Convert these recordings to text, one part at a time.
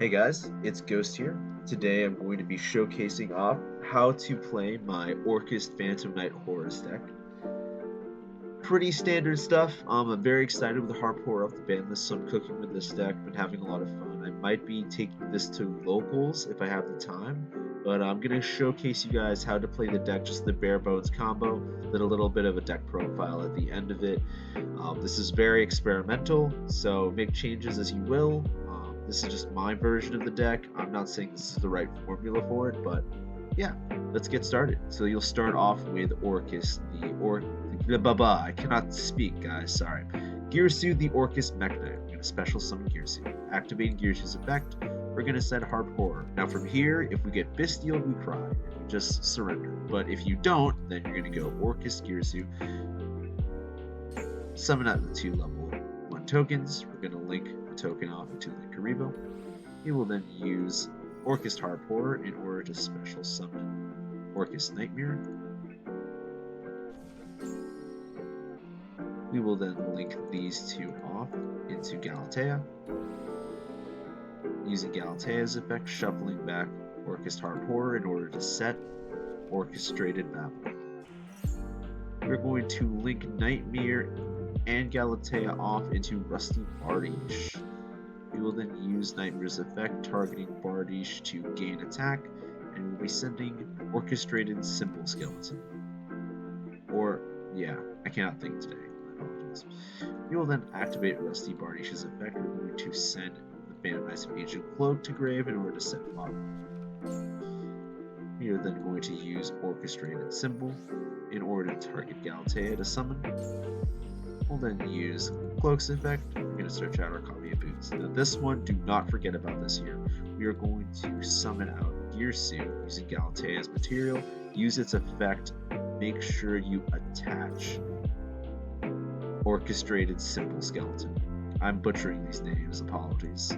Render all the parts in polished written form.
Hey guys, it's Ghost here. Today I'm going to be showcasing off how to play my Orcust Phantom Knight Horrors deck. Pretty standard stuff. I'm very excited with the Harp Horror off the ban list, so I'm cooking with this deck. Been having a lot of fun. I might be taking this to locals if I have the time, but I'm going to showcase you guys how to play the deck, just the bare bones combo, then a little bit of a deck profile at the end of it. This is very experimental, so make changes as you will. This is just my version of the deck. I'm not saying this is the right formula for it, but yeah, let's get started. So you'll start off with Orcust, I cannot speak, guys, sorry. Girsu, the Orcust Mech Knight. We're going to special summon Girsu. Activating Girsu's effect, we're going to send Harp Horror. Now from here, if we get Bestialed, we cry. We just surrender. But if you don't, then you're going to go Orcust Girsu. Summon out the 2 level 1 tokens. We're going to link the token off into Linkaribo. You will then use Orcust Harp Horror in order to special summon Orcust Nightmare. We will then link these 2 off into Galatea. Using Galatea's effect, shuffling back Orcust Harp Horror in order to set Orchestrated Battle. We're going to link Nightmare and Galatea off into Rusty Bardiche. We will then use Nightmare's effect, targeting Bardiche to gain attack, and we'll be sending Orchestrated Simple Skeleton. Or, yeah, I cannot think today. We will then activate Rusty Bardiche's effect. We're going to send the Phantom Knights of Ancient Cloak to grave in order to set flop. We are then going to use Orchestrated Symbol in order to target Galatea to summon. We'll then use Cloak's effect. We're going to search out our copy of Boots. Now this one, do not forget about this here. We are going to summon out Girsu using Galatea's material. Use its effect. Make sure you attach Orchestrated Simple Skeleton. I'm butchering these names, apologies.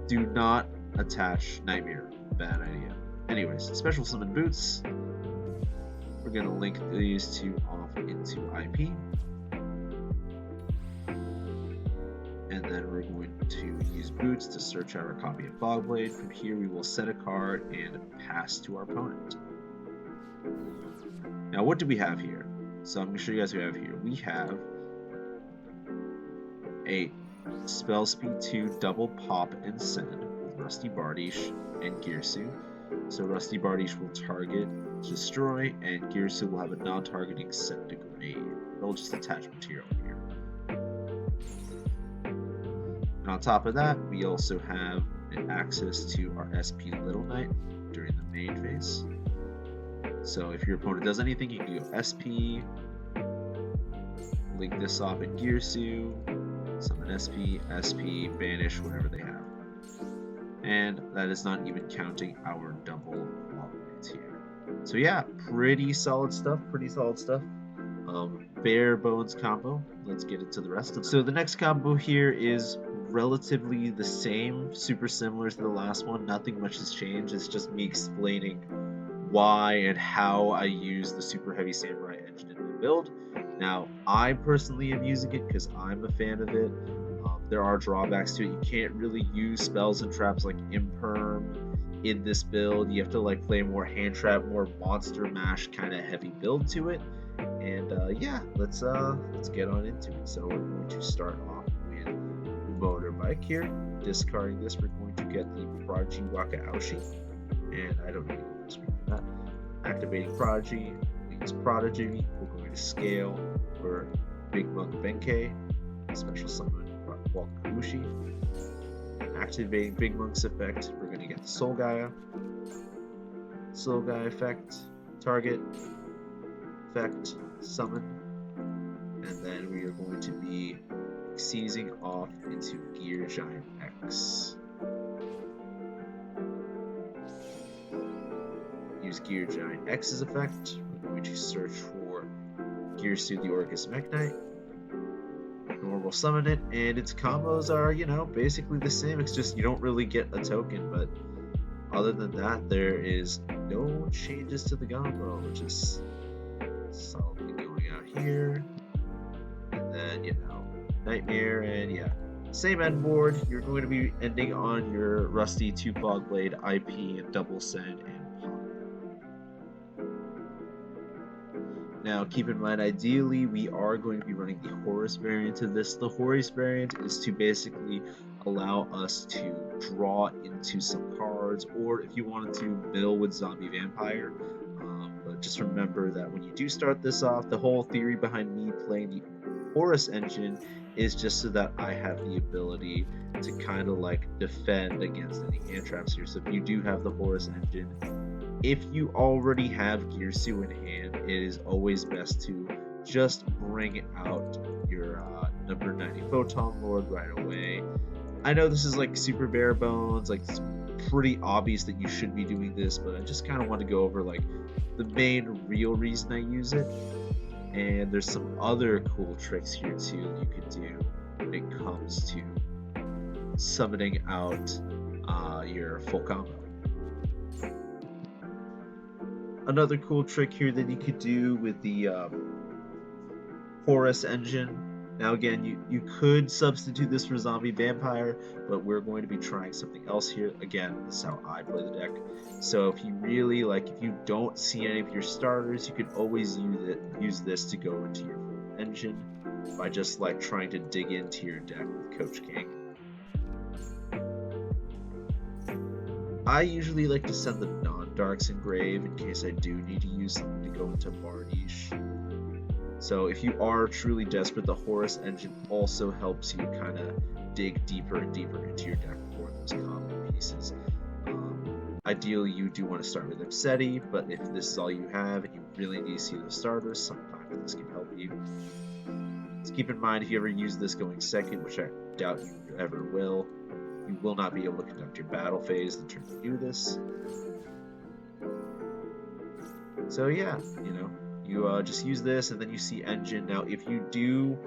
Do not attach Nightmare. Bad idea. Anyways, special summon Boots. We're going to link these 2 off into IP. And then we're going to use Boots to search out our copy of Fogblade. From here we will set a card and pass to our opponent. Now what do we have here? So I'm going to show you guys what we have here. We have a Spell Speed 2 double pop and send with Rusty Bardiche and Girsu. So Rusty Bardiche will target, destroy, and Girsu will have a non-targeting send to grave. It'll just attach material here. And on top of that, we also have access to our SP Little Knight during the main phase. So if your opponent does anything, you can go SP, link this off in Girsu, summon SP, SP, banish, whatever they have. And that is not even counting our double Fogblades here. So yeah, pretty solid stuff, bare bones combo. Let's get into the rest of it. So the next combo here is relatively the same, super similar to the last one. Nothing much has changed. It's just me explaining why and how I use the Super Heavy Samurai engine in my build. Now, I personally am using it because I'm a fan of it. There are drawbacks to it. You can't really use spells and traps like Imperm in this build. You have to like play more hand trap, more monster mash kind of heavy build to it. And yeah, let's get on into it. So we're going to start off with Motorbike here. Discarding this, we're going to get the Prodigy Waka Aoshi. And I don't need to go full screen for that. Activating Prodigy, we use Prodigy, we're going to scale for Big Monk Benkei, special summon Walkabushi. Activating Big Monk's effect, we're going to get the Soul Gaia. Soul Gaia effect, target, effect, summon, and then we are going to be seizing off into Gear Giant X. Use Gear Giant X's effect. We're going to search for Girsu the Orcust Mech Knight. Normal summon it, and its combos are, you know, basically the same. It's just you don't really get a token, but other than that, there is no changes to the combo, which is solidly going out here. And then, you know, Nightmare, and yeah, Same end board, you're going to be ending on your Rusty 2 Fog Blade, IP, and Double Send, and Pop. Now, keep in mind, ideally, we are going to be running the Horus variant of this. The Horus variant is to basically allow us to draw into some cards, or if you wanted to, mill with Zombie Vampire. But just remember that when you do start this off, the whole theory behind me playing the Horus engine is just so that I have the ability to kind of like defend against any hand traps here. So if you do have the Horus engine, if you already have Girsu in hand, it is always best to just bring out your number 90 Photon Lord right away. I know this is like super bare bones, like it's pretty obvious that you should be doing this, but I just kind of want to go over like the main real reason I use it. And there's some other cool tricks here too you could do when it comes to summoning out your full combo. Another cool trick here that you could do with the Horus engine. Now again, you could substitute this for Zombie Vampire, but we're going to be trying something else here. Again, this is how I play the deck. So if you really like, if you don't see any of your starters, you could always use this to go into your full engine by just like trying to dig into your deck with Coach King. I usually like to send the non-Darks Engrave in case I do need to use something to go into Bardiche. So if you are truly desperate, the Horus engine also helps you kind of dig deeper and deeper into your deck for those combo pieces. Ideally, you do want to start with Upsetti, but if this is all you have and you really need to see the starters, sometimes this can help you. Just keep in mind, if you ever use this going second, which I doubt you ever will, you will not be able to conduct your battle phase the turn you do this. So yeah, you just use this and then you see engine. Now if you do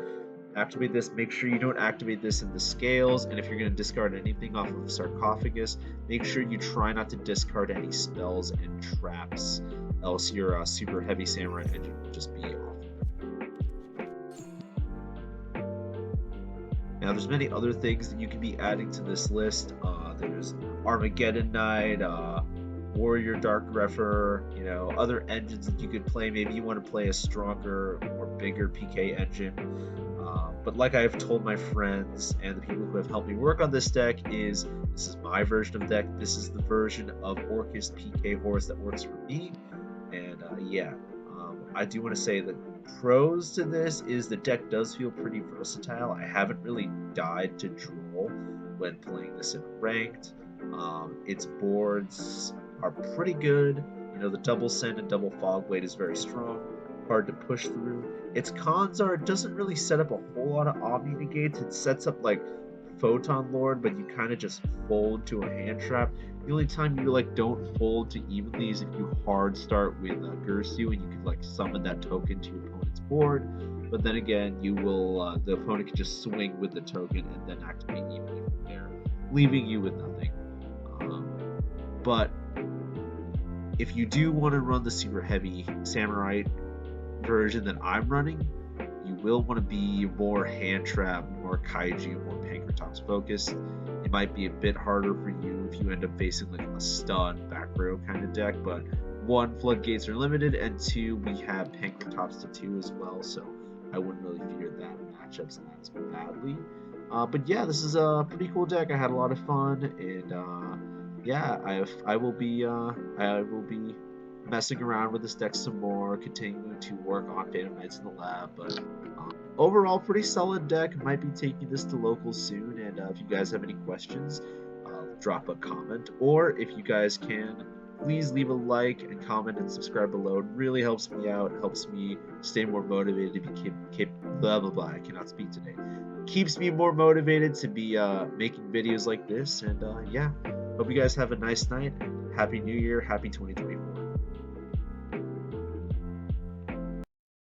activate this, make sure you don't activate this in the scales, and if you're going to discard anything off of Sarcophagus, make sure you try not to discard any spells and traps, else your super heavy samurai engine will just be off. Now there's many other things that you can be adding to this list. There's Armageddon Knight, Warrior Dark Refer, other engines that you could play. Maybe you want to play a stronger or bigger PK engine. But like I've told my friends and the people who have helped me work on this deck, this is my version of the deck. This is the version of Orcust PK Horus that works for me. And I do want to say that pros to this is the deck does feel pretty versatile. I haven't really died to draw when playing this in ranked. Its boards are pretty good. The double send and double fog blade is very strong, hard to push through. Its cons are it doesn't really set up a whole lot of Omni negates. It sets up like Photon Lord, but you kind of just fold to a hand trap. The only time you don't fold to evenly is if you hard start with Girsu and you can summon that token to your opponent's board. But then again, you will the opponent can just swing with the token and then activate evenly from there, leaving you with nothing. But if you do want to run the super heavy samurai version that I'm running, you will want to be more hand trap, more kaiju, more Pankratops focused. It might be a bit harder for you if you end up facing a stun back row kind of deck, but one, floodgates are limited, and two, we have Pankratops to 2 as well, so I wouldn't really fear that matchups as badly. But yeah, this is a pretty cool deck. I had a lot of fun, and I will be messing around with this deck some more, continuing to work on Phantom Knights in the lab, but overall pretty solid deck. Might be taking this to locals soon, and if you guys have any questions, drop a comment, or if you guys can, please leave a like and comment and subscribe below. It really helps me out, helps me stay more motivated to keep blah blah blah. I cannot speak today. Keeps me more motivated to be making videos like this, and hope you guys have a nice night, and Happy New Year, Happy 2024.